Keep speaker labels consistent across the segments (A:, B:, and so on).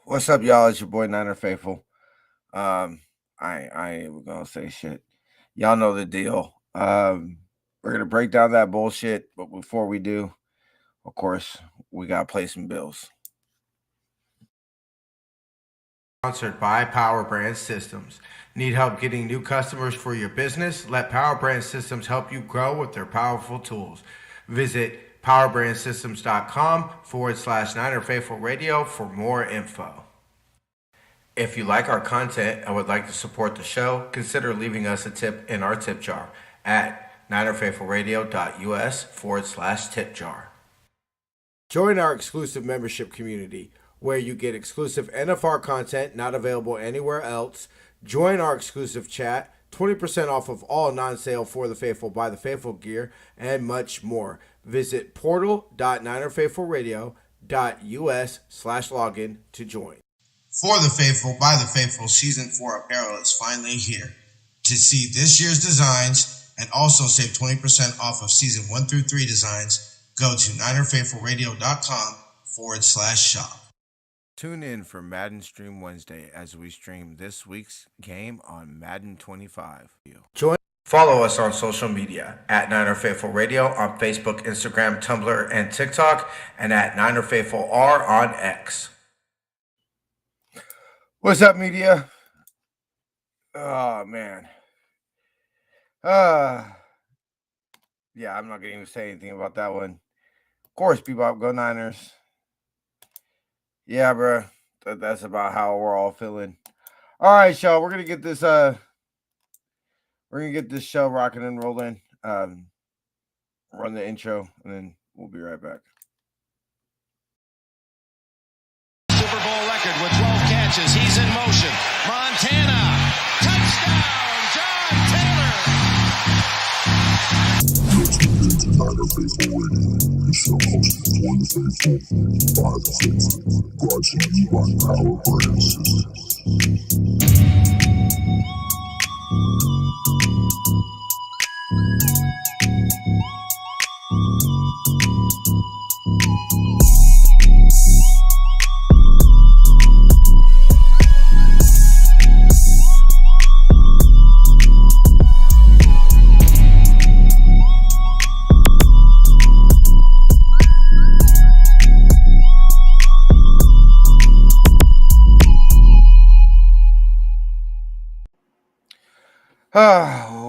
A: What's up, y'all? It's your boy Niner Faithful. I ain't gonna say shit. Y'all know the deal. We're gonna break down that bullshit, but before we do, of course, we gotta play some bills. Sponsored by Power Brand Systems. Need help getting new customers for your business? Let Power Brand Systems help you grow with their powerful tools. Visit powerbrandsystems.com/Niner Faithful Radio for more info. If you like our content and would like to support the show, consider leaving us a tip in our tip jar at ninerfaithfulradio.us/tip jar. Join our exclusive membership community where you get exclusive NFR content not available anywhere else. Join our exclusive chat, 20% off of all non-sale For the Faithful by the Faithful gear, and much more. Visit portal.ninerfaithfulradio.us/login to join.
B: For the Faithful by the Faithful Season 4 apparel is finally here. To see this year's designs and also save 20% off of Season 1 through 3 designs, go to ninerfaithfulradio.com/shop. Tune in for Madden Stream Wednesday as we stream this week's game on Madden 25. Follow us on social media at Niner Faithful Radio on Facebook, Instagram, Tumblr, and TikTok, and at Niner Faithful R on X. What's up, media? Oh, man. Yeah, I'm not going to even say anything about that one. Of course, Bebop, go Niners. Yeah, bro. That's about how we're all feeling. All right, y'all. We're going to get this show rocking and rolling. Run the intro, and then we'll be right back.
C: Super Bowl record with 12 catches. He's in motion. Montana. Touchdown, John Taylor.
D: Niner Faithful Radio, the show hosted for the faithful, by the faithful, brought to you by Power Brand Systems.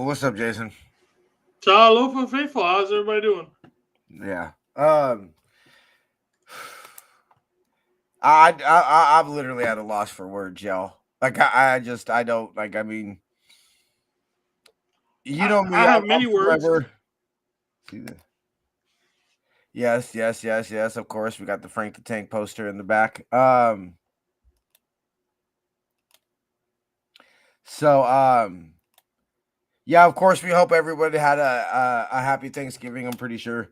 A: What's up, Jason?
E: Hello for Faithful. How's everybody doing?
A: Yeah. I'm literally at a loss for words, y'all. Like I don't like. I mean, you know me.
E: I have many words.
A: Yes. Of course, we got the Frank the Tank poster in the back. Yeah, of course, we hope everybody had a happy Thanksgiving. I'm pretty sure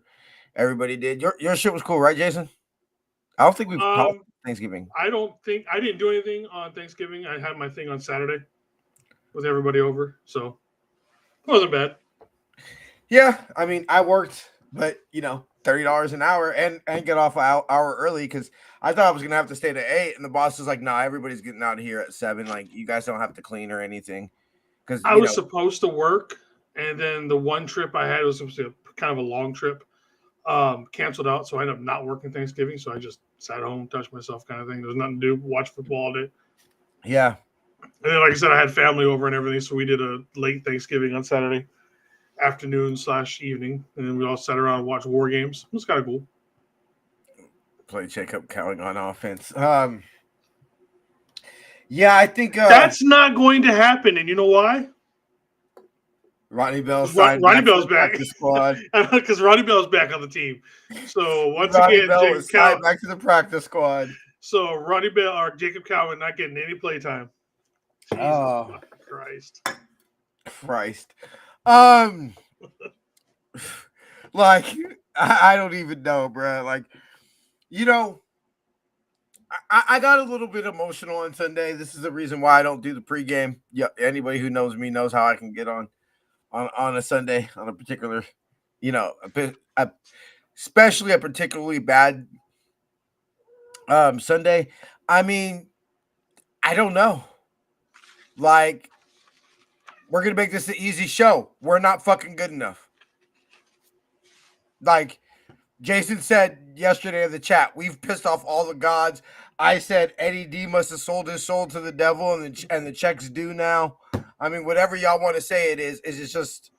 A: everybody did. Your shit was cool, right, Jason? I don't think we've Thanksgiving.
E: I didn't do anything on Thanksgiving. I had my thing on Saturday with everybody over, so it wasn't bad.
A: Yeah, I mean, I worked, but $30 an hour and get off an hour early because I thought I was gonna have to stay to 8, and the boss was like, "No, everybody's getting out of here at 7. Like, you guys don't have to clean or anything." Because
E: I was supposed to work, and then the one trip I had was supposed to be kind of a long trip. Canceled out, so I ended up not working Thanksgiving. So I just sat home, touched myself, kind of thing. There was nothing to do, watch football all day.
A: Yeah.
E: And then, like I said, I had family over and everything, so we did a late Thanksgiving on Saturday afternoon/evening, and then we all sat around and watched war games. It was kind of cool.
A: Play Jacob Cowing on offense. Yeah, I think
E: that's not going to happen, and you know why?
A: Ronnie Bell's
E: back. Squad because Ronnie Bell's back on the team. So once
A: Ronnie
E: again,
A: Bell was signed back to the practice squad.
E: So Ronnie Bell or Jacob Cowan not getting any play time. Jesus
A: Christ. Like I don't even know, bro. Like, I got a little bit emotional on Sunday. This is the reason why I don't do the pregame. Yeah, anybody who knows me knows how I can get on a Sunday on a particular, especially a particularly bad Sunday. I mean, I don't know. Like, we're going to make this an easy show. We're not fucking good enough. Like, Jason said yesterday in the chat, we've pissed off all the gods. I said Eddie D must have sold his soul to the devil, and the checks due now. I mean, whatever y'all want to say it is it's just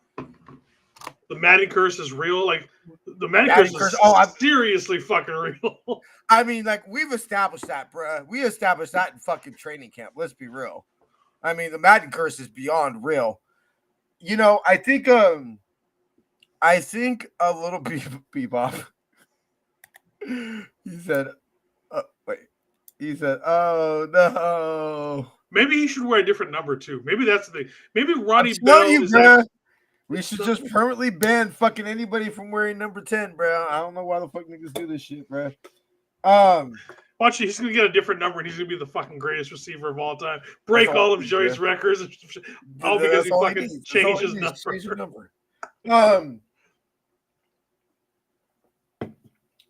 E: the Madden curse is real. Like the Madden curse is seriously fucking real.
A: I mean, like we've established that, bruh. We established that in fucking training camp. Let's be real. I mean, the Madden curse is beyond real. You know, I think a little bebop. He said, wait. He said, "Oh no."
E: Maybe he should wear a different number too. Maybe that's the thing. Maybe Ronnie Bell is
A: like, we should just permanently ban fucking anybody from wearing number 10, bro. I don't know why the fuck niggas do this shit, bro.
E: Watch, he's gonna get a different number, and he's gonna be the fucking greatest receiver of all time. Break all of Joey's records, all because he fucking changed his number.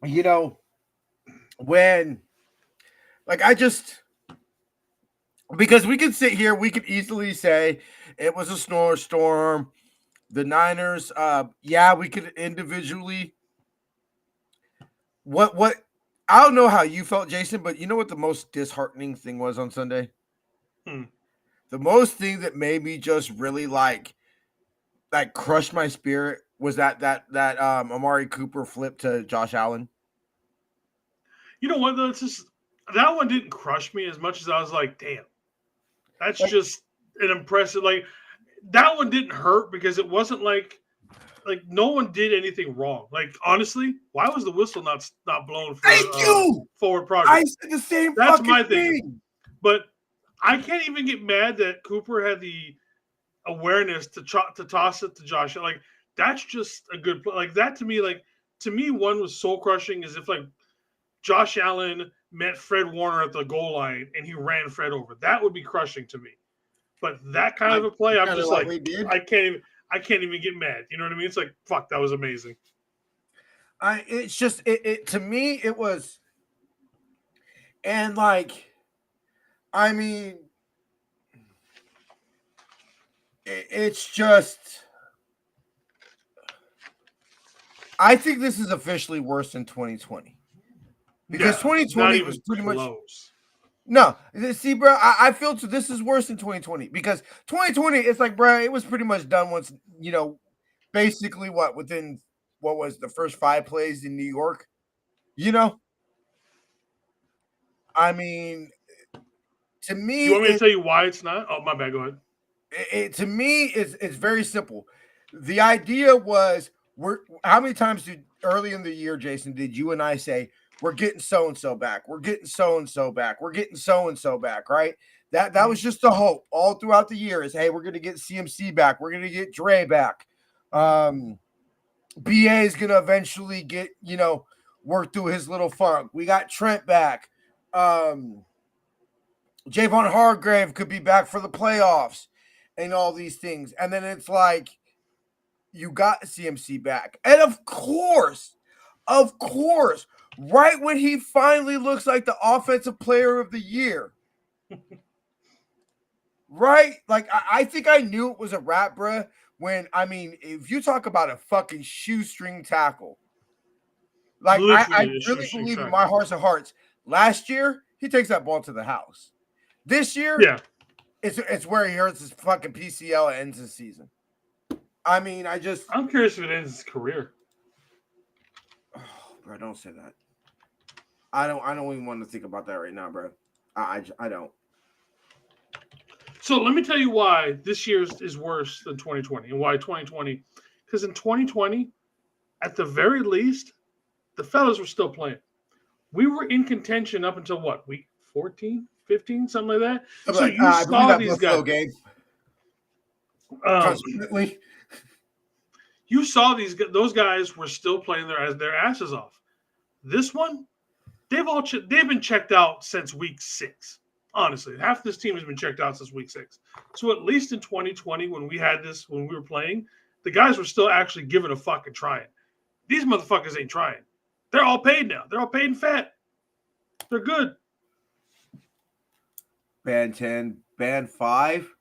A: You know, when, like, because we could sit here, we could easily say it was a snowstorm. The Niners, yeah, we could individually. What? I don't know how you felt, Jason, but you know what the most disheartening thing was on Sunday? The most thing that made me just really like crush my spirit was that Amari Cooper flip to Josh Allen.
E: You know what? Though, that one didn't crush me as much as I was like, damn, that's just an impressive. Like that one didn't hurt because it wasn't like no one did anything wrong. Like honestly, why was the whistle not blown for forward progress?
A: I said the same.
E: That's my thing. But I can't even get mad that Cooper had the awareness to toss it to Josh. Like that's just a good play. Like that to me, one was soul crushing. As if like Josh Allen met Fred Warner at the goal line and he ran Fred over. That would be crushing to me. But that kind of a play, I'm just like I can't even get mad. You know what I mean? It's like fuck, that was amazing.
A: It's just it to me it was, and like, I mean, it's just. I think this is officially worse than 2020 because 2020 was pretty much. No, see, bro, I feel this is worse than 2020 because 2020, it's like, bro, it was pretty much done once, you know, basically within what was the first 5 plays in New York, you know? I mean, to me.
E: You want me to tell you why it's not? Oh, my bad. Go ahead.
A: To me, it's very simple. The idea was, how many times early in the year, Jason, did you and I say, we're getting so-and-so back. We're getting so-and-so back. We're getting so-and-so back, right? That was just the hope all throughout the year is, hey, we're going to get CMC back. We're going to get Dre back. BA is going to eventually get, you know, work through his little funk. We got Trent back. Javon Hargrave could be back for the playoffs and all these things. And then it's like, you got CMC back. And of course, right when he finally looks like the offensive player of the year, right? Like, I think I knew it was a wrap, bruh, when, I mean, if you talk about a fucking shoestring tackle, like, I really believe in my hearts of hearts, last year, he takes that ball to the house. This year,
E: yeah,
A: it's where he hurts his fucking PCL and ends his season. I mean, I'm
E: curious if it ends his career.
A: Oh, bro, don't say that. I don't even want to think about that right now, bro. I don't.
E: So let me tell you why this year is worse than 2020 and why 2020. Because in 2020, at the very least, the fellas were still playing. We were in contention up until what, week 14, 15, something like that. So you saw these guys.
A: Constantly.
E: You saw those guys were still playing their asses off. This one, they've been checked out since week 6. Honestly, half this team has been checked out since week 6. So at least in 2020, when we were playing, the guys were still actually giving a fuck and trying. These motherfuckers ain't trying. They're all paid now. They're all paid and fat. They're good.
B: Band 10, band 5.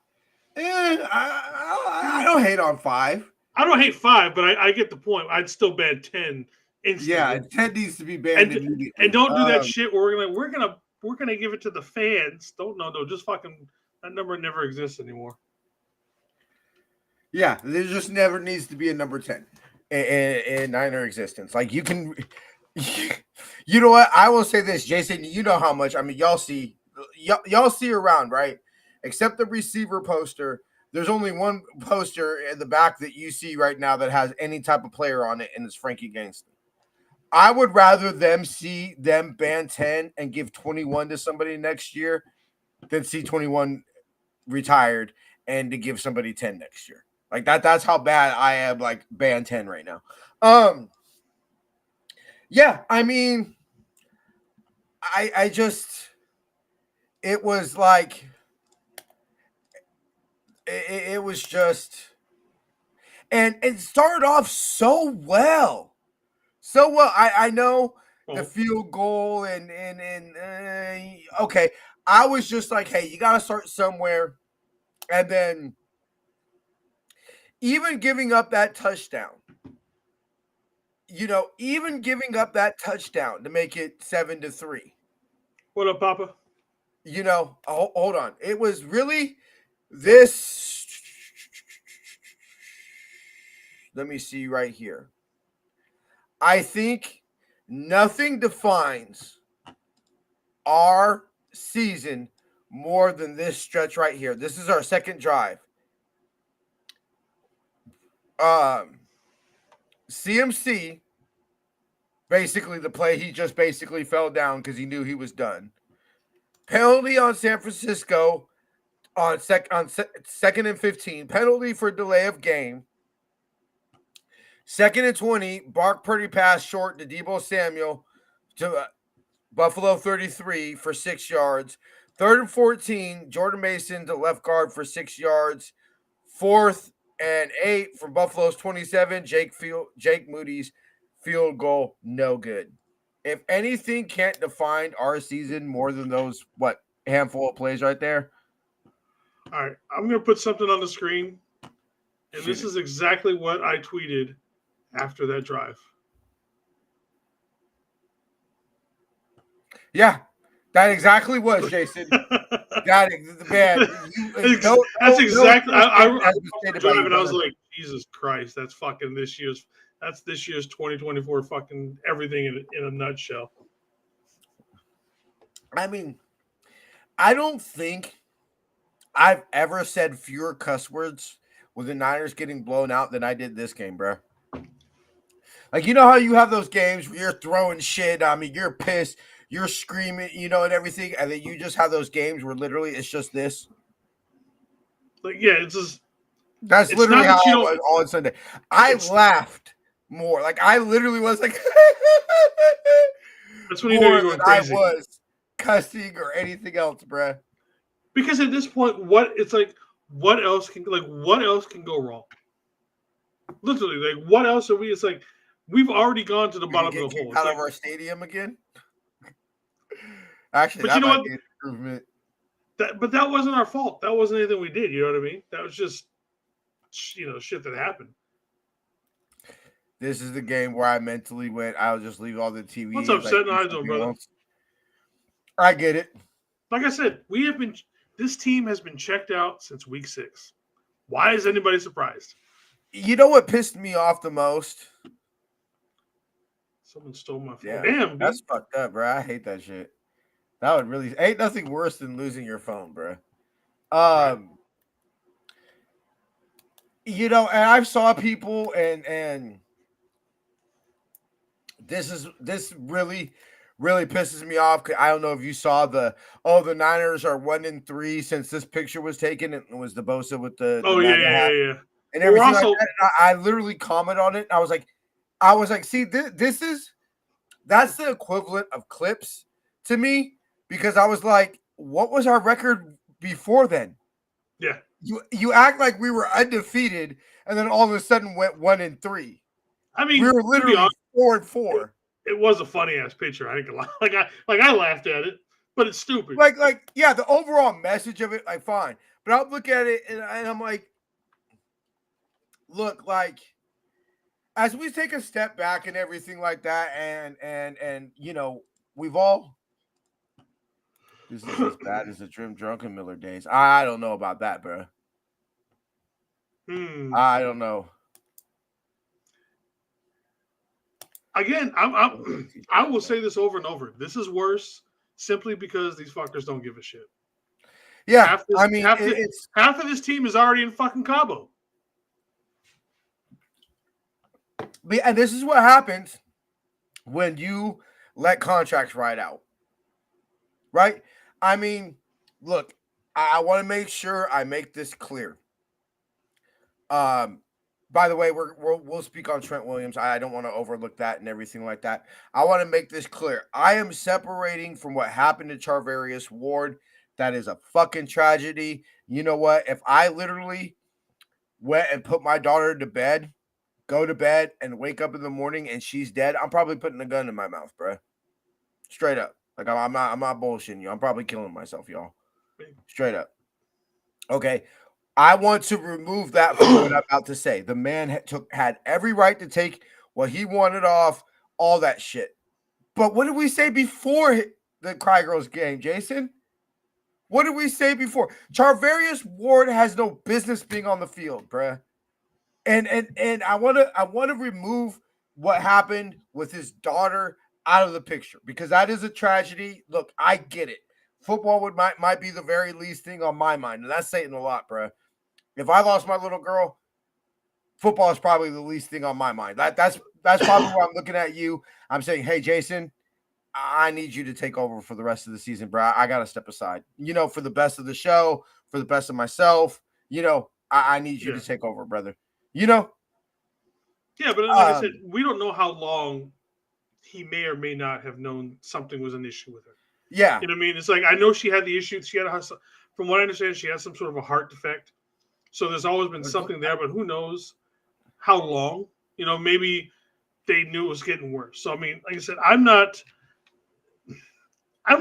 B: I don't hate on 5.
E: I don't hate 5, but I get the point. I'd still ban 10 instantly.
B: Yeah, 10 needs to be banned immediately.
E: And don't do that shit where we're gonna give it to the fans. Don't just fucking that number never exists anymore.
B: Yeah, there just never needs to be a number 10 in Niner existence. Like you can, you know what? I will say this, Jason. You know how much. I mean, y'all see around, right? Except the receiver poster. There's only one poster in the back that you see right now that has any type of player on it, and it's Frankie Gangston. I would rather them see them ban 10 and give 21 to somebody next year than see 21 retired and to give somebody 10 next year. Like that's how bad I am, like ban 10 right now. Yeah, I mean, I just, it was like, it was just, and it started off so well. So well, I know the field goal and okay. I was just like, hey, you got to start somewhere. And then even giving up that touchdown, even giving up that touchdown to make it 7-3.
E: What up, Papa?
B: Hold on. It was really this. Let me see right here. I think nothing defines our season more than this stretch right here. This is our second drive. CMC, basically the play, he just basically fell down because he knew he was done. Penalty on San Francisco on second and 15. Penalty for delay of game. 2nd and 20, Brock Purdy pass short to Deebo Samuel to Buffalo 33 for 6 yards. 3rd and 14, Jordan Mason to left guard for 6 yards. 4th and 8 from Buffalo's 27, Jake Moody's field goal, no good. If anything can't define our season more than those, handful of plays right there?
E: All right, I'm going to put something on the screen, and this is exactly what I tweeted after that drive.
B: Yeah, that exactly was, Jason. That's exactly.
E: I was like, Jesus Christ, that's this year's 2024 fucking everything in a nutshell.
B: I mean, I don't think I've ever said fewer cuss words with the Niners getting blown out than I did this game, bro. Like, you know how you have those games where you're throwing shit. I mean, you're pissed, you're screaming, and everything. And then you just have those games where literally it's just this.
E: Like, yeah, it's just.
B: That's literally how I was on Sunday. I laughed more. Like, I literally was like.
E: That's when you know you're going crazy.
B: I was cussing or anything else, bro.
E: Because at this point, what else can go wrong? Literally, like, what else are we? It's like, we've already gone to the bottom of the hole.
B: Out of our stadium again. Actually,
E: but
B: that
E: you know
B: might
E: what?
B: be an improvement.
E: But that wasn't our fault. That wasn't anything we did. You know what I mean? That was just, shit that happened.
B: This is the game where I mentally went, I'll just leave all the TV.
E: What's up, Setting Eyes on, brother?
B: I get it.
E: Like I said, this team has been checked out since week 6. Why is anybody surprised?
B: You know what pissed me off the most?
E: Someone stole my phone.
B: Yeah,
E: damn,
B: that's fucked up, bro. I hate that shit. That would really ain't nothing worse than losing your phone, bro. And I saw people and this really pisses me off. I don't know if you saw the Niners are 1-3 since this picture was taken. It was the Bosa with the
E: yeah.
B: And everything like that. I literally comment on it. I was like, see, that's the equivalent of clips to me, because I was like, what was our record before then?
E: Yeah.
B: You act like we were undefeated and then all of a sudden went 1-3.
E: I mean,
B: we were literally 4-4.
E: It was a funny ass picture. I ain't gonna lie. Like I laughed at it. but it's stupid.
A: Like, yeah, the overall message of it, like, fine. But I'll look at it and I'm like, look, like, as we take a step back and everything like that, and you know, we've all this is as bad as the Trim Drunken Miller days. I don't know about that, bro. I don't know.
E: Again, I will say this over and over. This is worse simply because these fuckers don't give a shit.
A: Yeah,
E: half of this team is already in fucking Cabo.
A: And this is what happens when you let contracts ride out, right? I mean, look, I want to make sure I make this clear. By the way, we'll speak on Trent Williams. I don't want to overlook that and everything like that. I want to make this clear. I am separating from what happened to Charvarius Ward. That is a fucking tragedy. You know what? If I literally went and put my daughter to bed, go to bed, and wake up in the morning and she's dead, I'm probably putting a gun in my mouth, bro. Straight up. Like, I'm not bullshitting you. I'm probably killing myself, y'all. Straight up. Okay. I want to remove that from what I'm about to say. The man had every right to take what he wanted off, all that shit. But what did we say before the Cry Girls game, Jason? What did we say before? Charvarius Ward has no business being on the field, bruh. And I want to remove what happened with his daughter out of the picture because that is a tragedy. Look, I get it. Football might be the very least thing on my mind, and that's saying a lot, bruh. If I lost my little girl, football is probably the least thing on my mind. That's probably why I'm looking at you. I'm saying, hey, Jason, I need you to take over for the rest of the season, bro. I got to step aside. You know, for the best of the show, for the best of myself, you know, I need you to take over, brother. You know?
E: Yeah, but like I said, we don't know how long he may or may not have known something was an issue with her.
A: Yeah.
E: You know what I mean? It's like, I know she had the issue. From what I understand, she has some sort of a heart defect. So there's always been something there, but who knows how long? You know, maybe they knew it was getting worse. So, I mean, like I said, I'm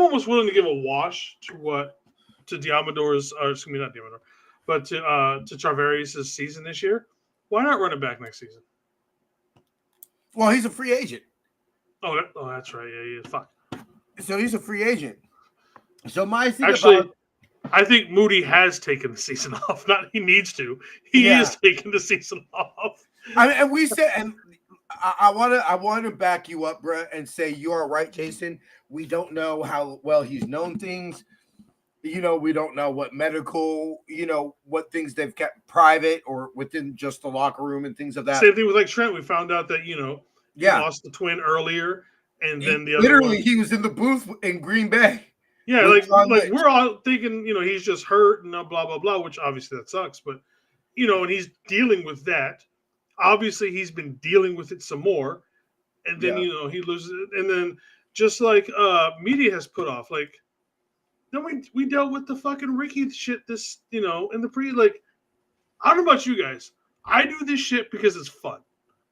E: almost willing to give a wash to Diamador's, or excuse me, not Diamador, but to Charvarius' season this year. Why not run it back next season?
A: Well, he's a free agent.
E: Oh, that's right. Yeah, fuck.
A: So he's a free agent. So my thing
E: I think Moody has taken the season off. Not he needs to. He is taking the season off.
A: I mean, and we said, and I want to back you up, Brett, and say you are right, Jason. We don't know how well he's known things. You know, we don't know what medical, you know, what things they've kept private or within just the locker room and things of that.
E: Same thing with like Trent. We found out that, you know, he lost the twin earlier, and then the other one,
A: he was in the booth in Green Bay.
E: Yeah, like we're all thinking, you know, he's just hurt and blah, blah, blah, which obviously that sucks. But, you know, and he's dealing with that. Obviously, he's been dealing with it some more. And then, you know, he loses it. And then just like media has put off, like, then we dealt with the fucking Ricky shit this, you know, in the like, I don't know about you guys. I do this shit because it's fun.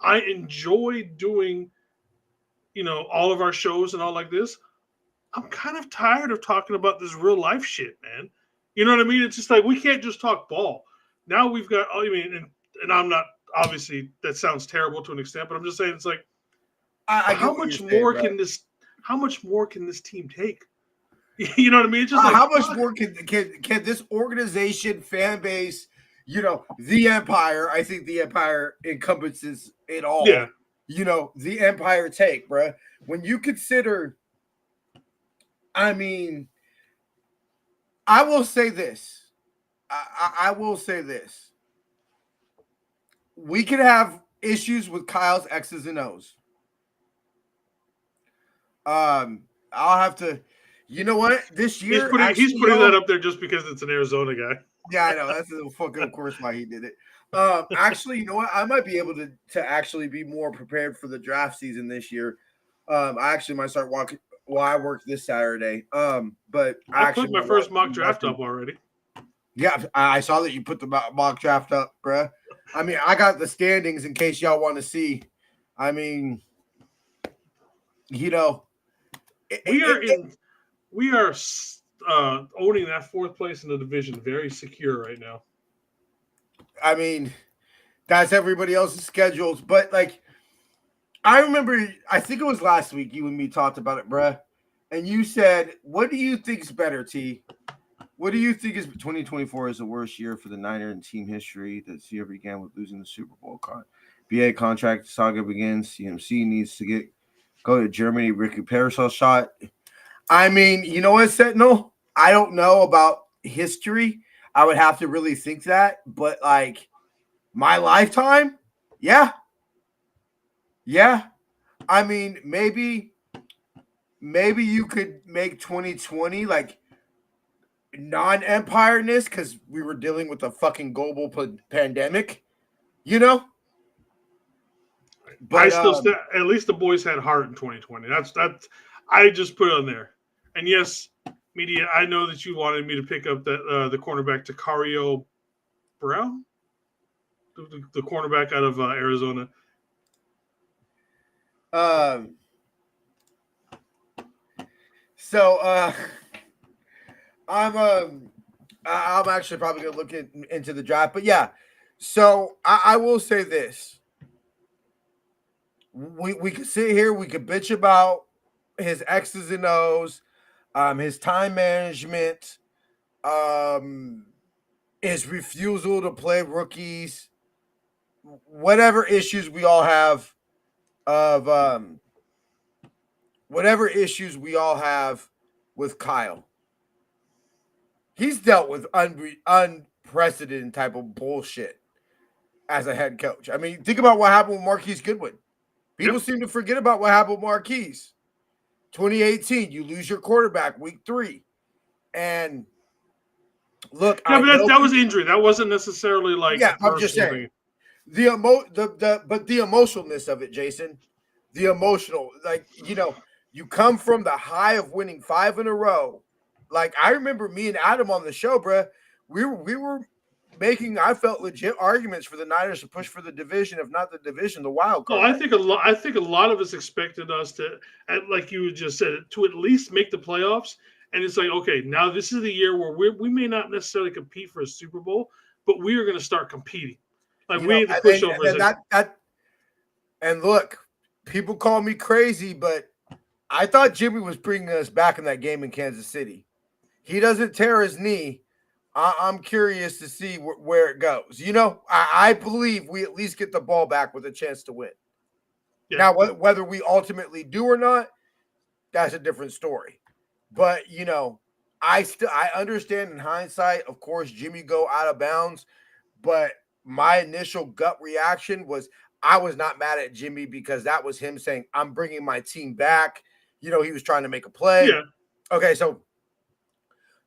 E: I enjoy doing, you know, all of our shows and all like this. I'm kind of tired of talking about this real life shit, man. You know what I mean? It's just like, we can't just talk ball. Now we've got, and I'm not, obviously that sounds terrible to an extent, but I'm just saying, it's like, how much more can this team take? You know what I mean? It's just like,
A: how much more can this organization, fan base, you know, the Empire, I think the Empire encompasses it all.
E: Yeah.
A: You know, the Empire take, bro. When you consider, I mean, I will say this. I will say this. We could have issues with Kyle's X's and O's. I'll have to, you know what? This year,
E: he's putting that up there just because it's an Arizona guy.
A: Yeah, I know. That's a fucking, of course, why he did it. Actually, you know what? I might be able to actually be more prepared for the draft season this year. I actually might start walking. Well, I work this Saturday. But
E: I put my first mock draft up already.
A: Yeah, I saw that you put the mock draft up, bruh. I mean, I got the standings in case y'all want to see. I mean, you know,
E: we are owning that fourth place in the division very secure right now.
A: I mean, that's everybody else's schedules. But, like, I remember, I think it was last week you and me talked about it, bruh. And you said, what do you think is better, T? What do you think is 2024 is the worst year for the Niner in team history that's ever began with losing the Super Bowl? BA contract saga begins. CMC needs to go to Germany. Ricky Parasol shot. I mean, you know what, Sentinel? I don't know about history. I would have to really think that. But, like, my lifetime? Yeah. Yeah. I mean, maybe you could make 2020, like, non-empireness because we were dealing with a fucking global pandemic, you know. But
E: I still at least the boys had heart in 2020. That's I just put it on there. And yes, media, I know that you wanted me to pick up that the cornerback Takario Brown, the cornerback out of Arizona.
A: I'm actually probably gonna look into the draft, but yeah. So I will say this: we could sit here, we could bitch about his X's and O's, his time management, his refusal to play rookies, whatever issues we all have with Kyle. He's dealt with unprecedented type of bullshit as a head coach. I mean, think about what happened with Marquise Goodwin. People seem to forget about what happened with Marquise. 2018, you lose your quarterback week 3. And look,
E: that was injury. That wasn't necessarily like
A: I'm just saying. The emotionalness of it, Jason. The emotional, like, you know, you come from the high of winning 5 in a row. Like, I remember me and Adam on the show, bruh. We were making, I felt, legit arguments for the Niners to push for the division, if not the division, the wild card.
E: No, I think a lot of us expected us to, like you just said, to at least make the playoffs. And it's like, okay, now this is the year where we may not necessarily compete for a Super Bowl, but we are going to start competing. Like, we need the pushovers.
A: And look, people call me crazy, but I thought Jimmy was bringing us back in that game in Kansas City. He doesn't tear his knee. I'm curious to see where it goes. You know, I believe we at least get the ball back with a chance to win. Yeah. Now, whether we ultimately do or not, that's a different story. But, you know, I understand in hindsight, of course, Jimmy go out of bounds. But my initial gut reaction was I was not mad at Jimmy because that was him saying, I'm bringing my team back. You know, he was trying to make a play. Yeah. Okay, so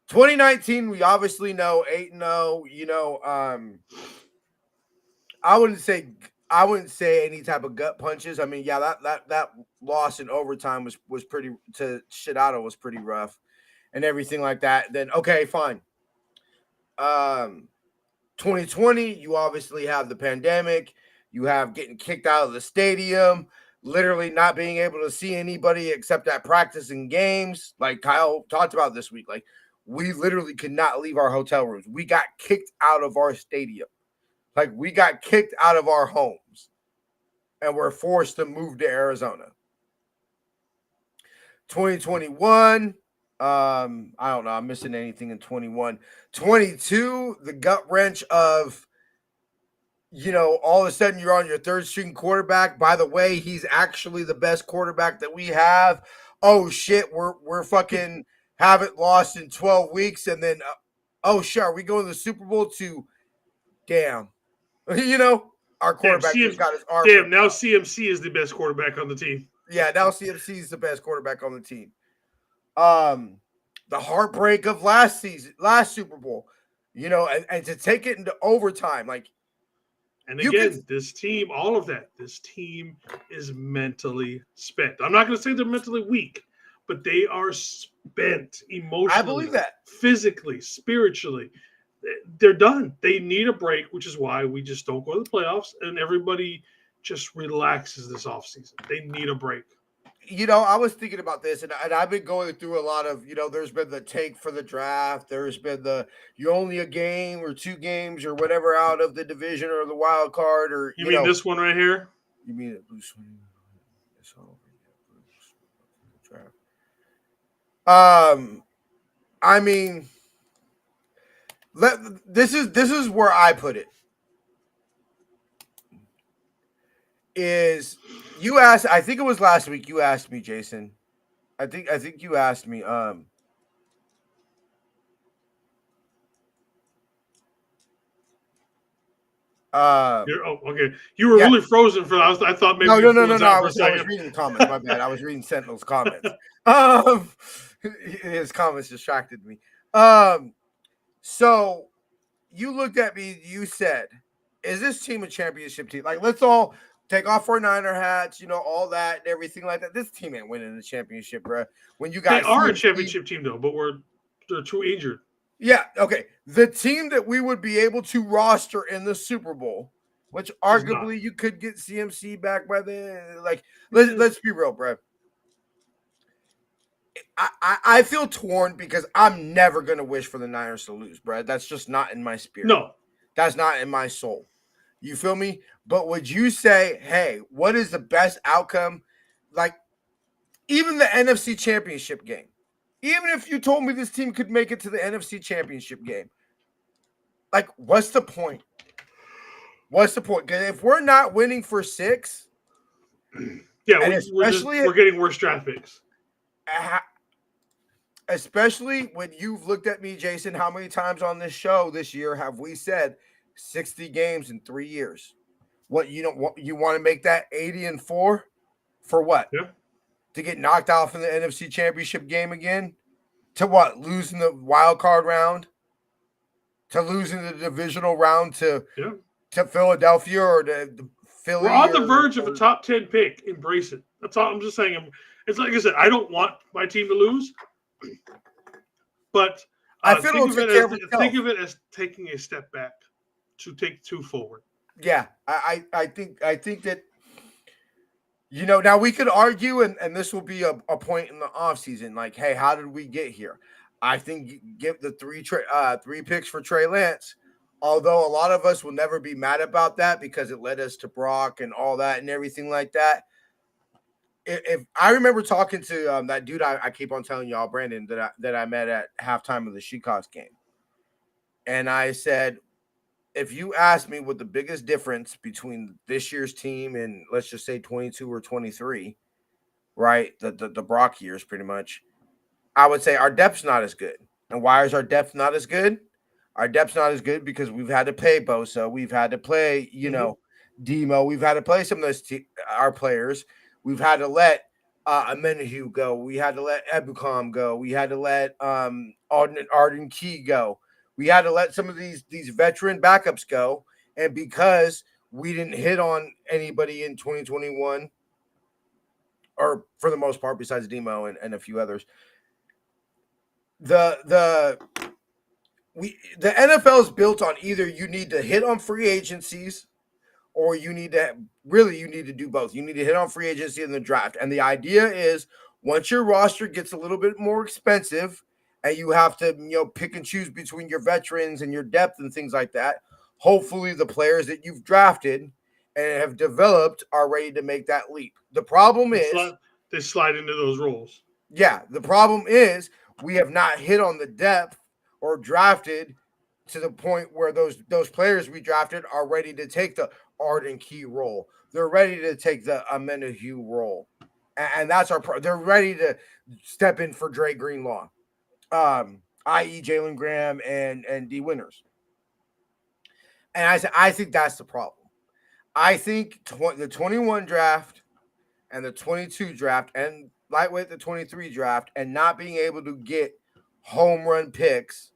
A: 2019, we obviously know 8-0. You know, I wouldn't say any type of gut punches. I mean, yeah, that loss in overtime was pretty to Shidado was pretty rough, and everything like that. Then okay, fine. 2020, you obviously have the pandemic. You have getting kicked out of the stadium, literally not being able to see anybody except at practice and games. Like Kyle talked about this week, like. We literally could not leave our hotel rooms. We got kicked out of our stadium. Like, we got kicked out of our homes. And we're forced to move to Arizona. 2021, I don't know. I'm missing anything in 21. 22, the gut wrench of, you know, all of a sudden you're on your third string quarterback. By the way, he's actually the best quarterback that we have. Oh, shit, we're fucking... haven't lost in 12 weeks, and then, oh, sure, are we going to the Super Bowl to, damn, you know, our quarterback just got his arm.
E: Damn, now CMC is the best quarterback on the team.
A: Yeah, now CMC is the best quarterback on the team. The heartbreak of last Super Bowl, you know, and to take it into overtime, like.
E: And again, this team, all of that, this team is mentally spent. I'm not going to say they're mentally weak, but they are spent emotionally.
A: I believe that.
E: Physically, spiritually. They're done. They need a break, which is why we just don't go to the playoffs, and everybody just relaxes this offseason. They need a break.
A: I was thinking about this, and I've been going through a lot of, there's been the take for the draft. There's been you're only a game or 2 games or whatever out of the division or the wild card, or,
E: You mean this one right here?
A: You mean it, Bruce? It's all draft. I mean, this is where I put it. Is you asked? I think it was last week. You asked me, Jason. I think you asked me.
E: Okay. You were really frozen for that. I thought maybe
A: no.
E: I
A: was reading the comments. My bad. I was reading Sentinel's comments. His comments distracted me. So you looked at me. You said, "Is this team a championship team?" Like, let's all take off our Niner hats, all that and everything like that. This team ain't winning the championship, bro. When you guys
E: they are a championship team, though, but they're too injured.
A: Yeah, okay. The team that we would be able to roster in the Super Bowl, which arguably you could get CMC back by then. Like, let's be real, bro. I feel torn because I'm never gonna wish for the Niners to lose, bro. That's just not in my spirit.
E: No,
A: that's not in my soul. You feel me? But would you say, hey, what is the best outcome? Like, even the NFC Championship game. Even if you told me this team could make it to the NFC Championship game, like, what's the point? What's the point? Because if we're not winning for 6,
E: we're getting worse draft picks.
A: Especially when you've looked at me, Jason, how many times on this show this year have we said 60 games in 3 years? What, you want to make that 80-4 for what?
E: Yeah.
A: To get knocked out from the NFC Championship game again? To what? Losing the wild card round? To losing the divisional round to Philadelphia or the Philly?
E: We're on the verge of a top 10 pick. Embrace it. That's all I'm just saying. It's like I said, I don't want my team to lose, but think of it as taking a step back to take 2 forward.
A: Yeah, I think that, now we could argue, and this will be a point in the offseason, like, hey, how did we get here? I think give the 3 picks for Trey Lance, although a lot of us will never be mad about that because it led us to Brock and all that and everything like that. If I remember talking to that dude I keep on telling y'all, Brandon, that I met at halftime of the Chicago game, and I said, if you ask me what the biggest difference between this year's team and let's just say 22 or 23, right, the Brock years pretty much, I would say our depth's not as good. And why is our depth not as good? Our depth's not as good because we've had to pay Bosa, we've had to play, Demo, we've had to play some of those our players. We've had to let Amenahue go. We had to let Ebukam go. We had to let Arden Key go. We had to let some of these veteran backups go. And because we didn't hit on anybody in 2021, or for the most part, besides Demo and a few others, the NFL is built on either you need to hit on free agencies or you need to do both. You need to hit on free agency in the draft. And the idea is once your roster gets a little bit more expensive and you have to, pick and choose between your veterans and your depth and things like that, hopefully the players that you've drafted and have developed are ready to make that leap. The problem is
E: they slide into those roles.
A: Yeah, the problem is we have not hit on the depth or drafted to the point where those players we drafted are ready to take the Arden Key role. They're ready to take the Amenahue role. And that's they're ready to step in for Dre Greenlaw, i.e. Jalen Graham and D Winters. And I think that's the problem. I think the 21 draft and the 22 draft and lightweight the 23 draft and not being able to get home run picks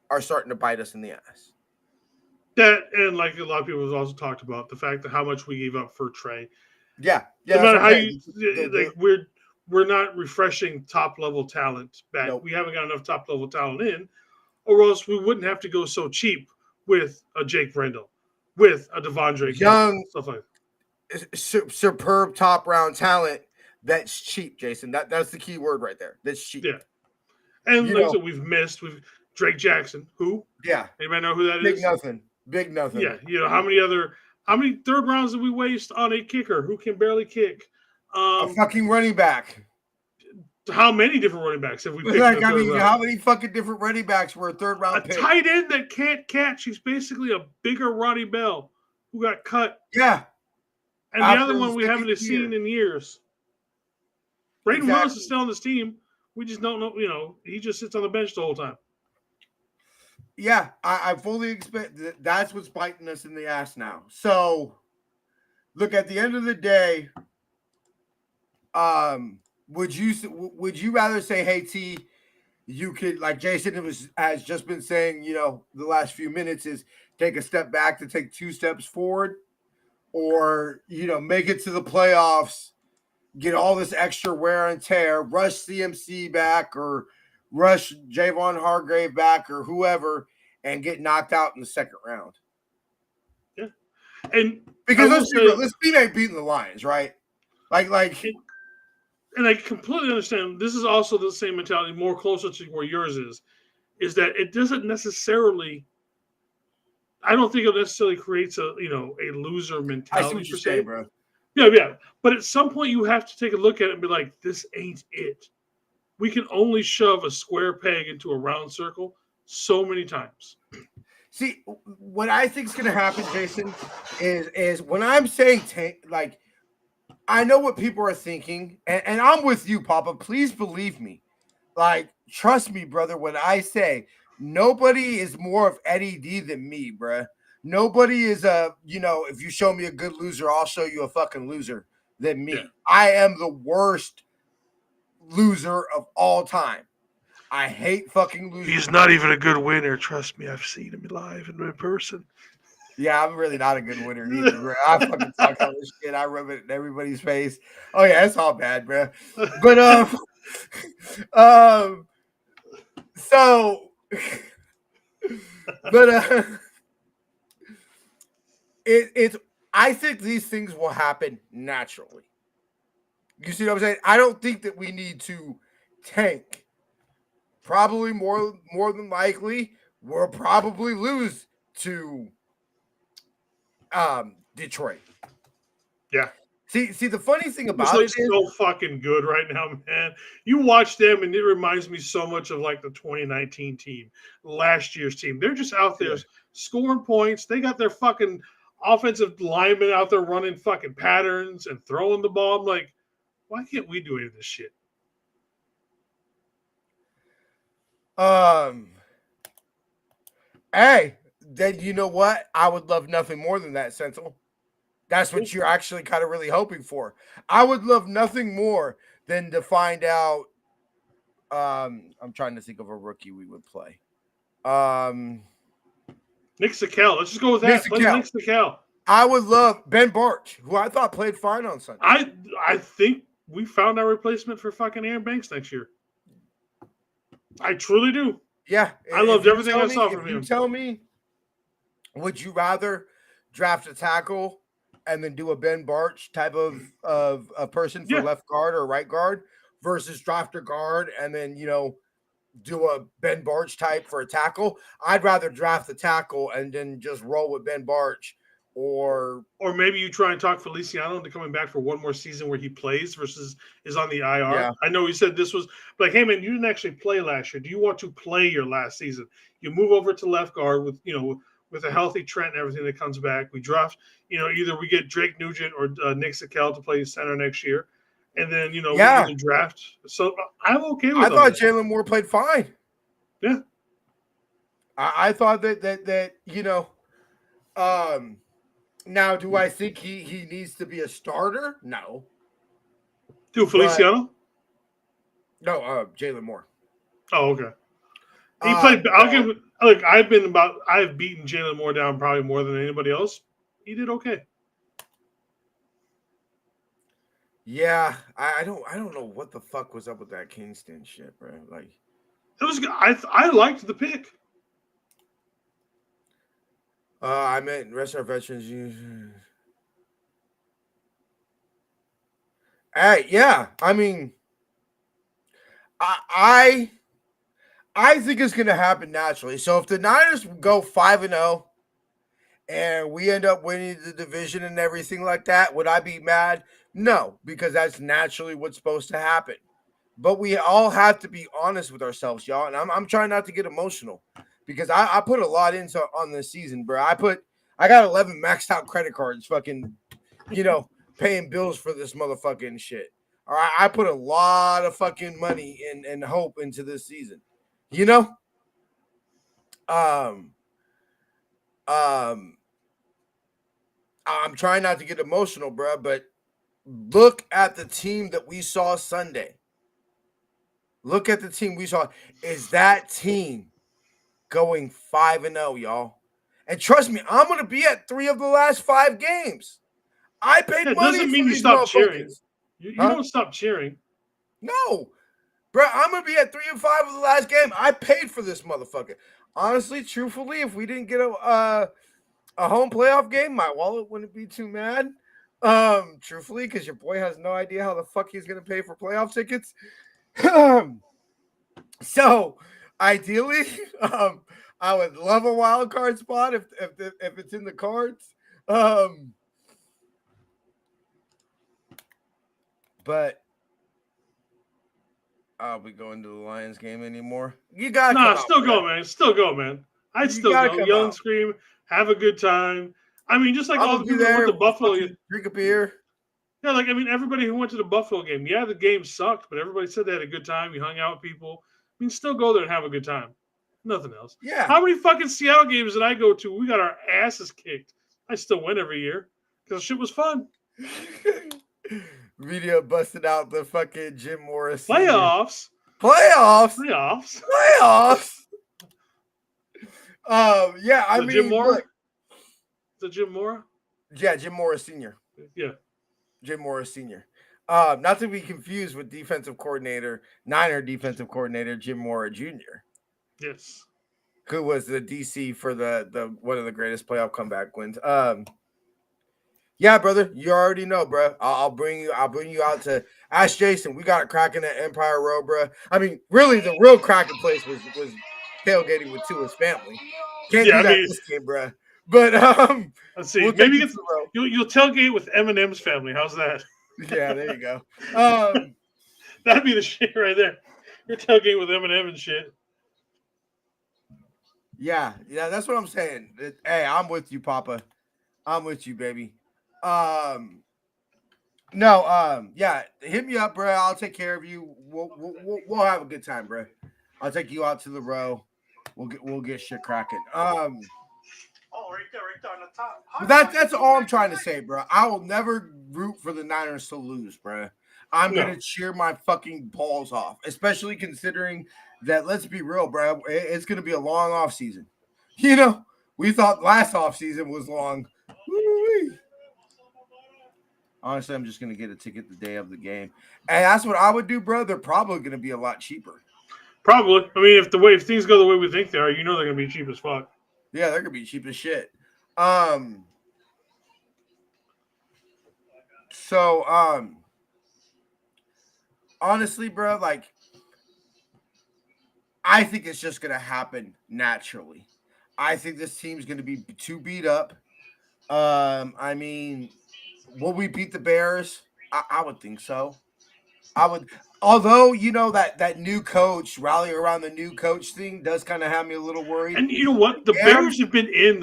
A: are starting to bite us in the ass.
E: That, and like a lot of people have also talked about, the fact that how much we gave up for Trey.
A: Yeah.
E: No matter how we're not refreshing top level talent back. Nope. We haven't got enough top level talent in, or else we wouldn't have to go so cheap with a Jake Brendel, with a Devondre
A: Young,
E: stuff like
A: that. Superb top round talent That's cheap, Jason. That's the key word right there. That's cheap.
E: Yeah. And
A: You
E: like I
A: know,
E: said, we've Drake Jackson. Who?
A: yeah,
E: Anybody know who that
A: big
E: is?
A: nothing. Big nothing.
E: Yeah. How many third rounds did we waste on a kicker who can barely kick?
A: A fucking running back.
E: How many different running backs have we picked
A: Like,
E: in the
A: I
E: third
A: mean,
E: round?
A: how many fucking different running backs were a third
E: A
A: round pick?
E: tight end that can't catch. He's basically a bigger Ronnie Bell who got cut.
A: Yeah.
E: And the
A: After
E: other one
A: his
E: we haven't
A: second
E: seen
A: year.
E: in years. Brayden
A: Exactly.
E: Willis is still on this team. We just don't know. He just sits on the bench the whole time.
A: Yeah, I fully expect that's what's biting us in the ass now. So, look, at the end of the day, would you rather say, hey T, you could, like Jason has just been saying, the last few minutes, is take a step back to take 2 steps forward, or make it to the playoffs, get all this extra wear and tear, rush CMC back or rush Javon Hargrave back or whoever, and get knocked out in the second round.
E: Yeah. And
A: because this team ain't beating the Lions, right?
E: And I completely understand. This is also the same mentality, more closer to where yours is that it doesn't necessarily. I don't think it necessarily creates a loser mentality.
A: I see what you're saying, bro.
E: Yeah. But at some point, you have to take a look at it and be like, this ain't it. We can only shove a square peg into a round circle so many times.
A: See, what I think is going to happen, Jason, is when I'm saying tank, like, I know what people are thinking, and I'm with you, Papa. Please believe me. Like, trust me, brother, when I say nobody is more of Eddie D than me, bruh. Nobody is if you show me a good loser, I'll show you a fucking loser than me. Yeah. I am the worst loser of all time. I hate fucking losers.
E: He's not even a good winner. Trust me, I've seen him live in person.
A: Yeah, I'm really not a good winner either, bro. I fucking talk all this shit. I rub it in everybody's face. Oh yeah, it's all bad, bro. But so, but it's. I think these things will happen naturally. You see what I'm saying? I don't think that we need to tank. Probably more than likely, we'll probably lose to Detroit.
E: Yeah.
A: See, the funny thing about it is
E: so fucking good right now, man. You watch them, and it reminds me so much of like the 2019 team, last year's team. They're just out there scoring points. They got their fucking offensive linemen out there running fucking patterns and throwing the ball. I'm like, why can't we do any of this shit?
A: Hey, then you know what? I would love nothing more than that, Sentinel. That's what you're actually kind of really hoping for. I would love nothing more than to find out. I'm trying to think of a rookie we would play.
E: Nick Sakel. Let's just go with that. Nick Sakel.
A: I would love Ben Barch, who I thought played fine on Sunday.
E: I think we found our replacement for fucking Aaron Banks next year. I truly do.
A: Yeah.
E: I loved everything I saw from him.
A: Tell me, would you rather draft a tackle and then do a Ben Barch type of a person for left guard or right guard versus draft a guard and then, do a Ben Barch type for a tackle? I'd rather draft the tackle and then just roll with Ben Barch. Or
E: maybe you try and talk Feliciano into coming back for one more season where he plays versus is on the IR. Yeah. I know he said this was like, hey man, you didn't actually play last year. Do you want to play your last season? You move over to left guard with with a healthy Trent and everything that comes back. We draft, either we get Drake Nugent or Nick Sakel to play center next year, and then we can draft. So I'm okay with.
A: I thought Jalen Moore played fine.
E: Yeah,
A: I thought that Now, do I think he needs to be a starter? No.
E: Dude, Feliciano?
A: No, Jalen Moore.
E: Oh, okay. He played. I've beaten Jalen Moore down probably more than anybody else. He did okay.
A: Yeah, I don't know what the fuck was up with that Kingston shit, bro. Like,
E: it was. I liked the pick.
A: I meant rest our veterans. Yeah. I mean, I think it's gonna happen naturally. So if the Niners go 5-0 and we end up winning the division and everything like that, would I be mad? No, because that's naturally what's supposed to happen. But we all have to be honest with ourselves, y'all. And I'm trying not to get emotional because I put a lot into on this season, bro. I got 11 maxed out credit cards, fucking, paying bills for this motherfucking shit. All right, I put a lot of fucking money and hope into this season. You know, um, um, I'm trying not to get emotional, bro. But look at the team that we saw Sunday. Look at the team we saw. Is that team going 5-0, y'all? And trust me, I'm gonna be at 3 of the last 5 games. I paid
E: That
A: money
E: doesn't
A: for
E: mean you
A: these
E: stop cheering.
A: motherfuckers.
E: You
A: Huh?
E: don't stop cheering.
A: No, bro, I'm gonna be at 3 and 5 of the last game. I paid for this motherfucker. Honestly, truthfully, if we didn't get a home playoff game, my wallet wouldn't be too mad. Truthfully, because your boy has no idea how the fuck he's gonna pay for playoff tickets. So ideally, I would love a wild card spot if it's in the cards. But are we going to the Lions game anymore? You gotta come out,
E: Still
A: bro.
E: go, man. Still go, man. I'd
A: You
E: still
A: gotta
E: go.
A: come
E: Yell and
A: out.
E: scream, have a good time. I mean, just like
A: I'm
E: all
A: gonna
E: the
A: be
E: people who
A: there.
E: went to Buffalo.
A: fucking drink a beer.
E: Yeah, like I mean, everybody who went to the Buffalo game, yeah, the game sucked, but everybody said they had a good time. You hung out with people. I mean, still go there and have a good time. Nothing else.
A: Yeah.
E: How many fucking Seattle games did I go to? We got our asses kicked. I still win every year because shit was fun.
A: Video busted out the fucking Jim Morris
E: Playoffs.
A: Playoffs. Yeah, I mean,
E: Jim Mora.
A: look,
E: Is it Jim Mora?
A: yeah, Jim Morris Sr.
E: Yeah.
A: Jim Morris Sr. Not to be confused with Niner defensive coordinator Jim Mora Jr.,
E: Yes.
A: who was the DC for the one of the greatest playoff comeback wins. Yeah, brother, you already know, bro. I'll bring you out to ask Jason. We got it cracking at Empire Row, bro. I mean, really, the real cracking place was tailgating with Tua's family. Can't do that this game, bro. But
E: let's see.
A: we'll
E: Maybe you'll tailgate with Eminem's family. How's that?
A: Yeah, there you go.
E: That'd be the shit right there. You're tailgating with Eminem and shit.
A: Yeah, that's what I'm saying. Hey, I'm with you, Papa. I'm with you, baby. Yeah, hit me up, bro. I'll take care of you. We'll have a good time, bro. I'll take you out to the row. We'll get shit cracking.
E: Right there on the top.
A: That's all I'm trying to say, bro. I will never root for the Niners to lose, bro. I'm gonna cheer my fucking balls off, especially considering that. Let's be real, bro. It's gonna be a long off season. You know, we thought last off season was long. Woo-wee. Honestly, I'm just gonna get a ticket the day of the game, and that's what I would do, bro. They're probably gonna be a lot cheaper.
E: Probably. I mean, if things go the way we think they are, you know they're gonna be cheap as fuck.
A: Yeah, they're gonna be cheap as shit. Honestly, bro, like, I think it's just gonna happen naturally. I think this team's gonna be too beat up. I mean, will we beat the Bears? I would think so. I would, although that new coach, rally around the new coach thing does kind of have me a little worried.
E: And you know what? The Bears have been in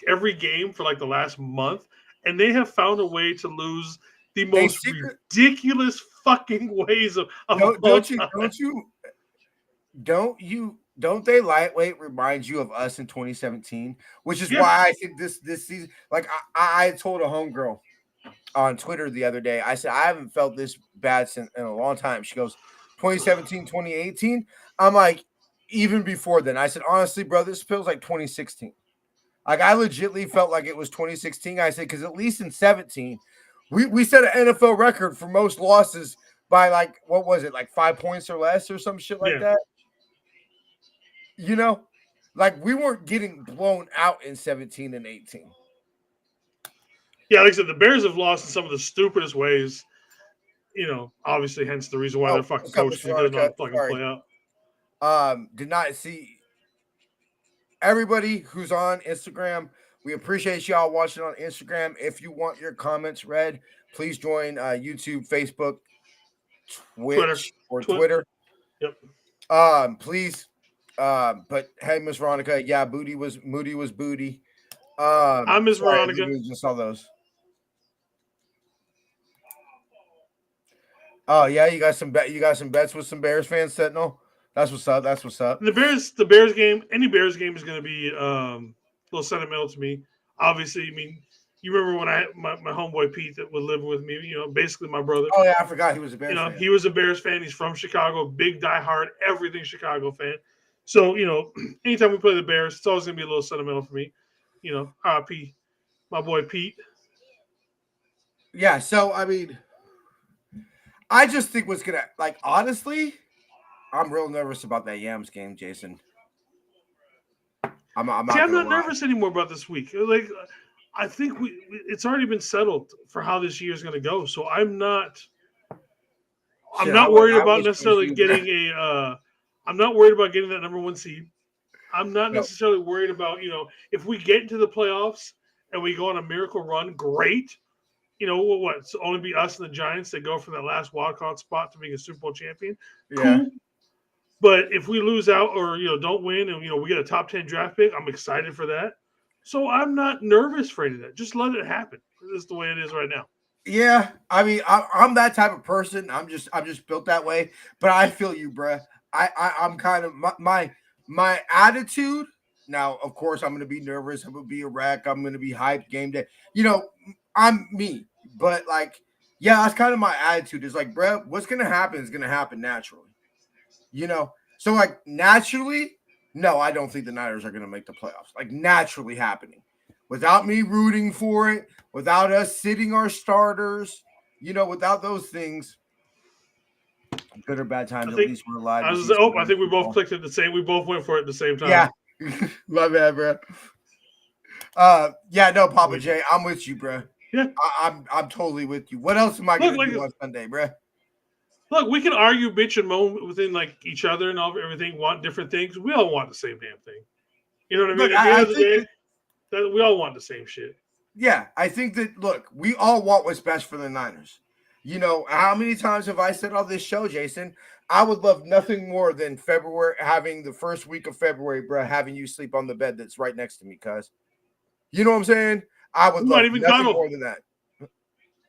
E: every game for like the last month, and they have found a way to lose the most ridiculous fucking ways of
A: don't they lightweight remind you of us in 2017? Which is why I think this season, like I told a homegirl on Twitter the other day, I said, I haven't felt this bad in a long time. She goes, 2017, 2018. I'm like, even before then. I said, honestly, bro, this feels like 2016. Like, I legitimately felt like it was 2016. I said, because at least in 17, we set an NFL record for most losses by, like, what was it, like 5 points or less or some shit like that? You know? Like, we weren't getting blown out in 17 and 18.
E: Yeah, like I said, the Bears have lost in some of the stupidest ways. obviously, hence the reason why
A: Oh,
E: their fucking
A: what's up,
E: coach
A: Miss
E: does
A: Veronica?
E: not fucking
A: Sorry.
E: play out.
A: Did not see everybody who's on Instagram. We appreciate y'all watching on Instagram. If you want your comments read, please join YouTube, Facebook, Twitch, or Twitter.
E: Yep.
A: Please. But hey, Miss Veronica, yeah, Moody was booty.
E: I'm Miss
A: Sorry, I
E: Veronica.
A: literally just saw those. Oh yeah, you got some bets with some Bears fans, Sentinel. That's what's up. That's what's up.
E: The Bears game, any Bears game is going to be a little sentimental to me. Obviously, I mean, you remember when I had my homeboy Pete that was living with me, basically my brother.
A: Oh yeah, I forgot he was a Bears fan.
E: He was a Bears fan. He's from Chicago, big diehard, everything Chicago fan. So, anytime we play the Bears, it's always going to be a little sentimental for me. R.I.P. my boy Pete.
A: Yeah, so I mean, I just think what's gonna honestly, I'm real nervous about that Yams game, Jason. I'm not
E: nervous anymore about this week. I think it's already been settled for how this year is going to go. So I'm not worried about necessarily getting I'm not worried about getting that number 1 seed. I'm not necessarily worried about, if we get into the playoffs and we go on a miracle run, great. It's only be us and the Giants that go from that last wildcard spot to being a Super Bowl champion.
A: Yeah.
E: Cool. But if we lose out or, don't win and, we get a top 10 draft pick, I'm excited for that. So I'm not nervous for any of that. Just let it happen. This is the way it is right now.
A: Yeah. I mean, I'm that type of person. I'm just built that way. But I feel you, bruh. I'm kind of my attitude. Now, of course, I'm going to be nervous. I'm going to be a wreck. I'm going to be hyped game day. I'm me. But that's kind of my attitude. Is bruh, what's going to happen is going to happen naturally. So naturally, no, I don't think the Niners are going to make the playoffs. Naturally happening, without me rooting for it, without us sitting our starters, without those things. Good or bad times, at least we're alive.
E: I think we both clicked at the same. We both went for it at the same time.
A: Yeah, my bad, bro. No, Papa J, I'm with you, bro.
E: Yeah,
A: I'm totally with you. What else am I going to do on Sunday, bro?
E: Look, we can argue, bitch, and moan within each other and everything. Want different things. We all want the same damn thing. You know what I mean?
A: Look,
E: at the end of the day, we all want the same shit.
A: Yeah, I think that. Look, we all want what's best for the Niners. How many times have I said on this show, Jason? I would love nothing more than February, having the first week of February, bro, having you sleep on the bed that's right next to me, cuz. You know what I'm saying? I would love nothing more than that.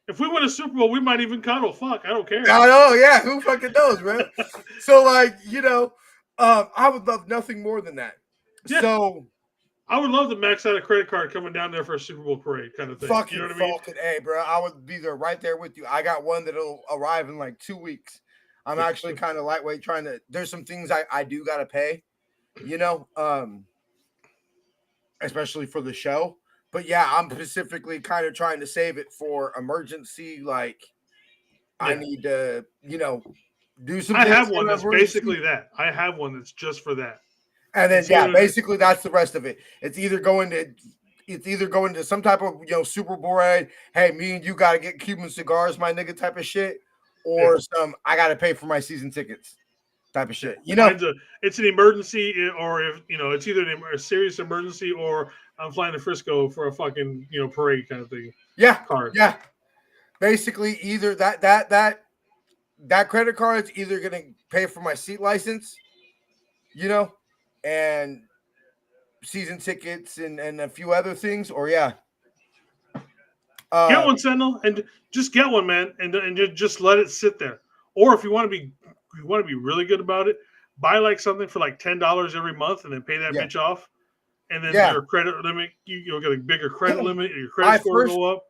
E: If we win a Super Bowl, we might even cuddle. Fuck, I don't care.
A: I know, yeah. Who fucking knows, bro? So, I would love nothing more than that. Yeah. So,
E: I would love to max out a credit card coming down there for a Super Bowl parade kind of thing.
A: Fucking Falcon, hey, bro. I would be there right there with you. I got one that'll arrive in 2 weeks. I'm actually kind of lightweight trying to. There's some things I do got to pay, especially for the show. But yeah, I'm specifically kind of trying to save it for emergency. I need to, do some.
E: I have one that's basically that. I have one that's just for that.
A: And then basically that's the rest of it. It's either going to some type of Super Bowl. Hey, me and you got to get Cuban cigars, my nigga, type of shit, or some I got to pay for my season tickets type of shit.
E: It's an emergency, or if it's either a serious emergency or I'm flying to Frisco for a fucking parade kind of thing.
A: Yeah,
E: card.
A: Yeah, basically either that credit card's either gonna pay for my seat license, and season tickets and a few other things, or
E: get one, Sentinel, and just get one, man, and just let it sit there. Or if you want to be really good about it, buy something for $10 every month and then pay that bitch off. And then your credit limit, you'll get a bigger credit limit, and your credit score will go up.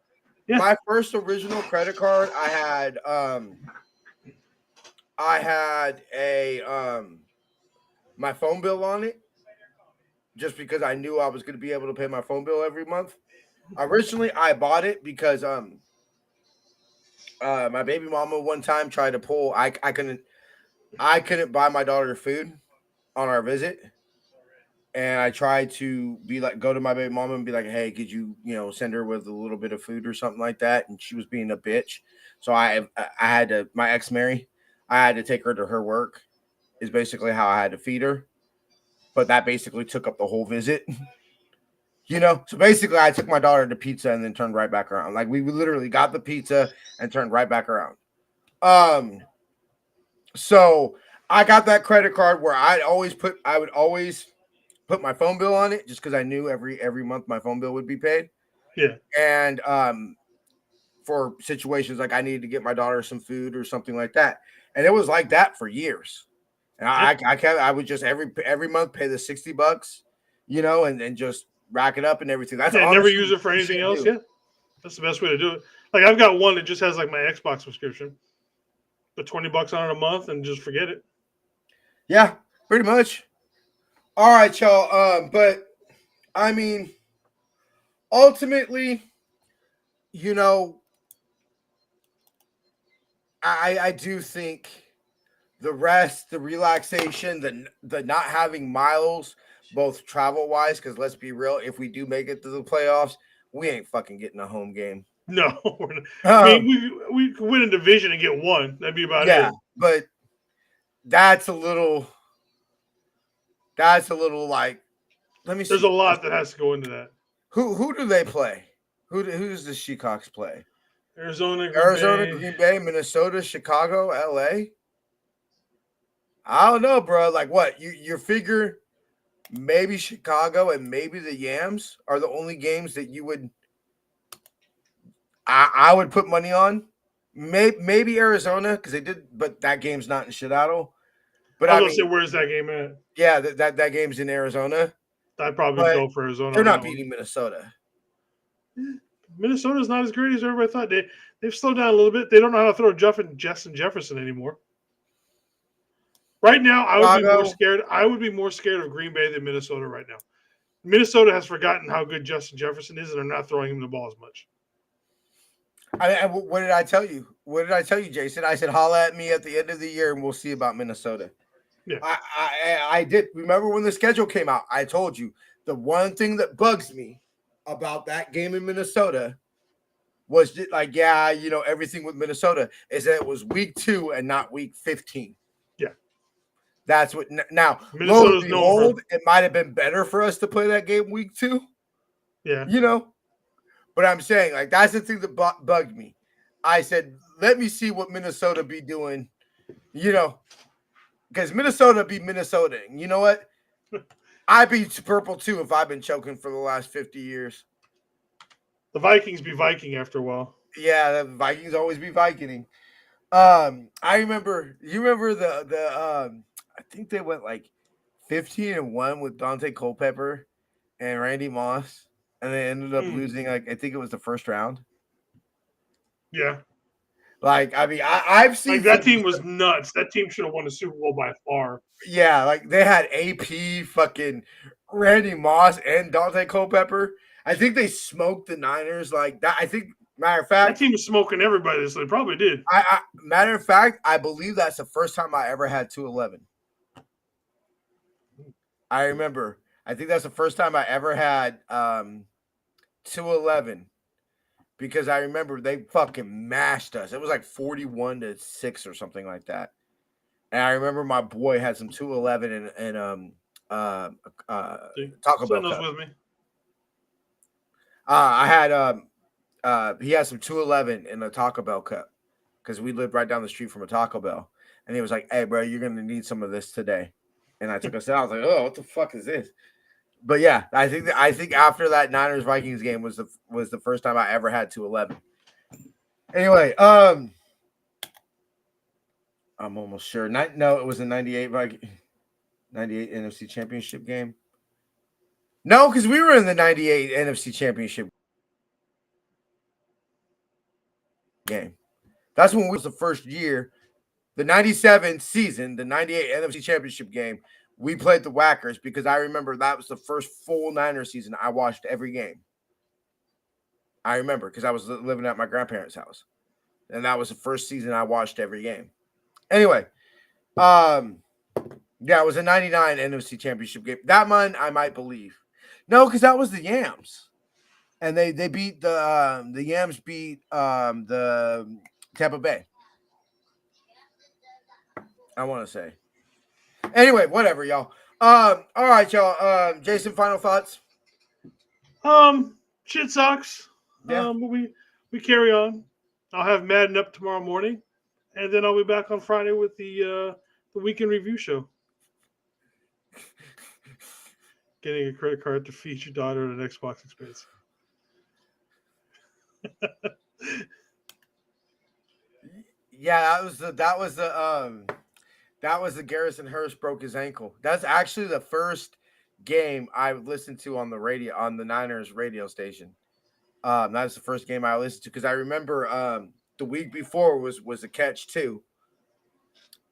E: Yeah.
A: My first original credit card, I had my phone bill on it, just because I knew I was going to be able to pay my phone bill every month. Originally, I bought it because my baby mama one time tried to pull. I couldn't buy my daughter food on our visit. And I tried to go to my baby mama and be like, hey, could you, send her with a little bit of food or something like that? And she was being a bitch.
B: So I had to, my ex Mary, I had to take her to her work. Is basically how I had to feed her, but that basically took up the whole visit. So basically, I took my daughter to pizza and then turned right back around. Like we literally got the pizza and turned right back around. So I got that credit card where I would always put my phone bill on it just because I knew every month my phone bill would be paid.
E: Yeah.
B: And for situations like I needed to get my daughter some food or something like that. And it was like that for years. And I would just every month pay the $60, and just rack it up and everything. That's
E: never use it for anything else. Yeah. That's the best way to do it. Like I've got one that just has like my Xbox subscription. Put $20 on it a month and just forget it.
B: Yeah, pretty much. All right, y'all. But I mean, ultimately, I do think the rest, the relaxation, the not having miles, both travel wise, because let's be real, if we do make it to the playoffs, we ain't fucking getting a home game.
E: No, we're not. I mean, we could win a division and get one. That'd be about it.
B: But that's a little like, let me see.
E: There's a lot that has to go into that.
B: Who do they play? Who does the Seahawks play?
E: Arizona,
B: Green Bay, Minnesota, Chicago, LA. I don't know, bro. Like what? You figure maybe Chicago and maybe the Yams are the only games that you would I would put money on. Maybe Arizona because they did, but that game's not in Seattle. But
E: I was gonna say, where's that game at?
B: Yeah, that game's in Arizona.
E: I'd probably go for Arizona.
B: They're not beating Minnesota.
E: Minnesota's not as great as everybody thought. They've slowed down a little bit. They don't know how to throw Justin Jefferson anymore. Right now, I would be more scared. I would be more scared of Green Bay than Minnesota right now. Minnesota has forgotten how good Justin Jefferson is, and they're not throwing him the ball as much.
B: What did I tell you? What did I tell you, Jason? I said, holla at me at the end of the year, and we'll see about Minnesota.
E: Yeah,
B: I did. Remember when the schedule came out? I told you the one thing that bugs me about that game in Minnesota was just like, everything with Minnesota is that it was week 2 and not week 15.
E: Yeah,
B: that's what. Now,
E: Minnesota's
B: it might have been better for us to play that game week 2.
E: Yeah,
B: but I'm saying like that's the thing that bugged me. I said, let me see what Minnesota be doing, because Minnesota be Minnesota. You know what? I be purple too if I've been choking for the last 50 years.
E: The Vikings be Viking after a while.
B: Yeah, the Vikings always be Viking. I remember. You remember the I think they went like 15-1 with Dante Culpepper and Randy Moss, and they ended up losing. Like I think it was the first round.
E: Yeah.
B: Like I mean, I've seen
E: that team was nuts. That team should have won the Super Bowl by far.
B: Yeah, like they had AP, fucking Randy Moss, and Dante Culpepper. I think they smoked the Niners like that. I think, matter of fact,
E: that team was smoking everybody. So they probably did.
B: Matter of fact, I believe that's the first time I ever had 211. I remember. I think that's the first time I ever had 211. Because I remember they fucking mashed us. It was like 41-6 or something like that. And I remember my boy had some 211 and Taco Bell Cup.
E: With me.
B: I had he had some 211 in a Taco Bell Cup because we lived right down the street from a Taco Bell. And he was like, "Hey, bro, you're gonna need some of this today." And I took a sip. I was like, "Oh, what the fuck is this?" But yeah, I think after that Niners Vikings game was the first time I ever had 211. Anyway, I'm almost sure. No, it was a 98 NFC Championship game. No, because we were in the 98 NFC Championship game. That's when we was the first year, the 97 season, the 98 NFC Championship game. We played the Whackers because I remember that was the first full Niner season I watched every game. I remember because I was living at my grandparents' house. And that was the first season I watched every game. Anyway, yeah, it was a 99 NFC Championship game. That one I might believe. No, because that was the Yams. And they beat the Yams beat the
A: Tampa Bay. I want to say. Anyway, whatever, y'all. All right, y'all. Jason, final thoughts?
E: Shit sucks.
A: Yeah.
E: But we carry on. I'll have Madden up tomorrow morning, and then I'll be back on Friday with the weekend review show. Getting a credit card to feed your daughter an Xbox experience.
A: Yeah, that was the Garrison Hurst broke his ankle. That's actually the first game I listened to on the radio, on the Niners radio station. That was the first game I listened to because I remember the week before was a catch too,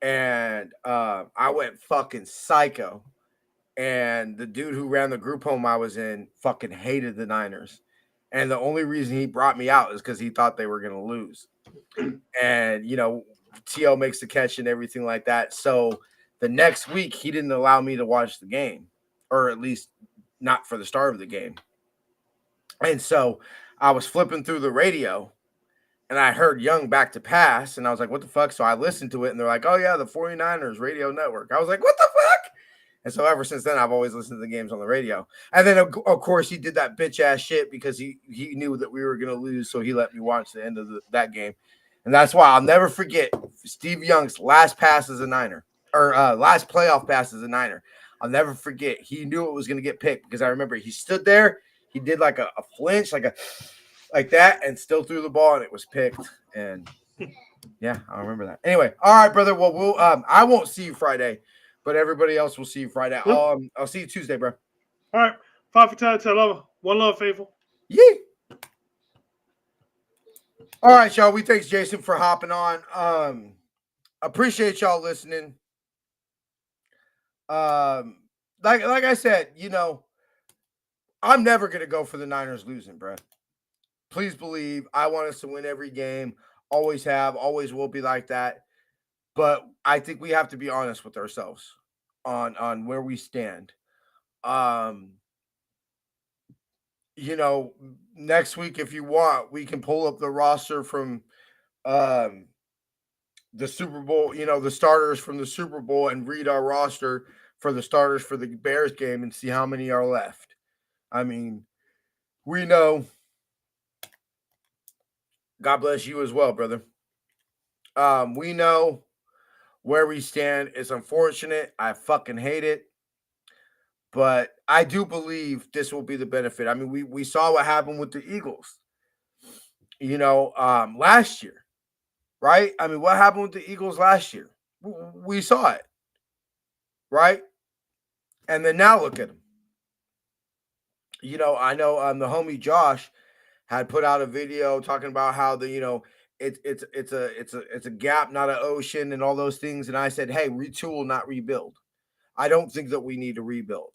A: and I went fucking psycho. And the dude who ran the group home I was in fucking hated the Niners, and the only reason he brought me out is because he thought they were gonna lose. And T.O. makes the catch and everything like that. So the next week he didn't allow me to watch the game, or at least not for the start of the game. And so I was flipping through the radio and I heard Young back to pass, and I was like, what the fuck? So I listened to it, and they're like, oh yeah, the 49ers radio network. I was like, what the fuck? And so ever since then, I've always listened to the games on the radio. And then, of course, he did that bitch ass shit because he knew that we were going to lose, so he let me watch the end of that game. And that's why I'll never forget Steve Young's last pass as a Niner, or last playoff pass as a Niner. I'll never forget. He knew it was going to get picked because I remember he stood there. He did like a flinch, like that, and still threw the ball, and it was picked. And yeah, I remember that. Anyway, all right, brother. Well, I won't see you Friday, but everybody else will see you Friday.
E: Yep.
A: I'll see you Tuesday, bro.
E: All right. 5 for 10, 10 love. One love, faithful.
A: Yeah. All right, y'all. We thanks Jason for hopping on. Appreciate y'all listening. Like I said, I'm never gonna go for the Niners losing, bro. Please believe I want us to win every game. Always have, always will be like that. But I think we have to be honest with ourselves on where we stand. Next week, if you want, we can pull up the roster from the Super Bowl, the starters from the Super Bowl, and read our roster for the starters for the Bears game and see how many are left. I mean, we know. God bless you as well, brother. We know where we stand. It's unfortunate. I fucking hate it. But I do believe this will be the benefit. I mean, we saw what happened with the Eagles, last year, right? I mean, what happened with the Eagles last year? We saw it, right? And then now look at them. I know the homie Josh had put out a video talking about how it's a gap, not an ocean, and all those things. And I said, hey, retool, not rebuild. I don't think that we need to rebuild.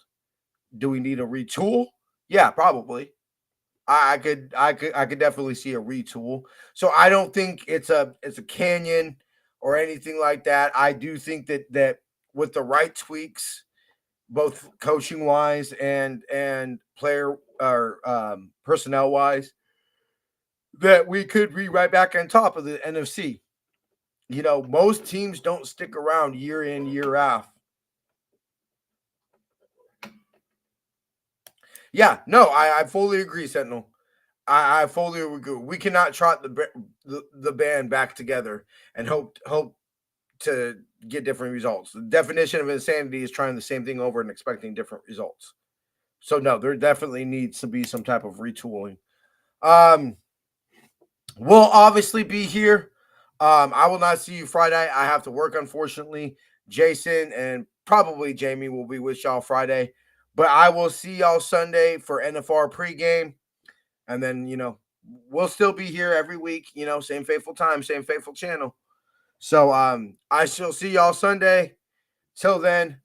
A: Do we need a retool? Yeah, probably. I could definitely see a retool. So I don't think it's a canyon or anything like that. I do think that with the right tweaks, both coaching wise and player or personnel wise, that we could be right back on top of the NFC. Most teams don't stick around year in, year out. Yeah, no, I fully agree, Sentinel. I fully agree. We cannot trot the band back together and hope to get different results. The definition of insanity is trying the same thing over and expecting different results. So no, there definitely needs to be some type of retooling. We'll obviously be here. I will not see you Friday. I have to work, unfortunately. Jason and probably Jamie will be with y'all Friday. But I will see y'all Sunday for NFR pregame. And then, we'll still be here every week, same faithful time, same faithful channel. So I shall see y'all Sunday. Till then,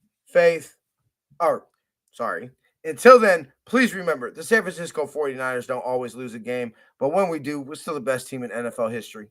A: until then, please remember, the San Francisco 49ers don't always lose a game. But when we do, we're still the best team in NFL history.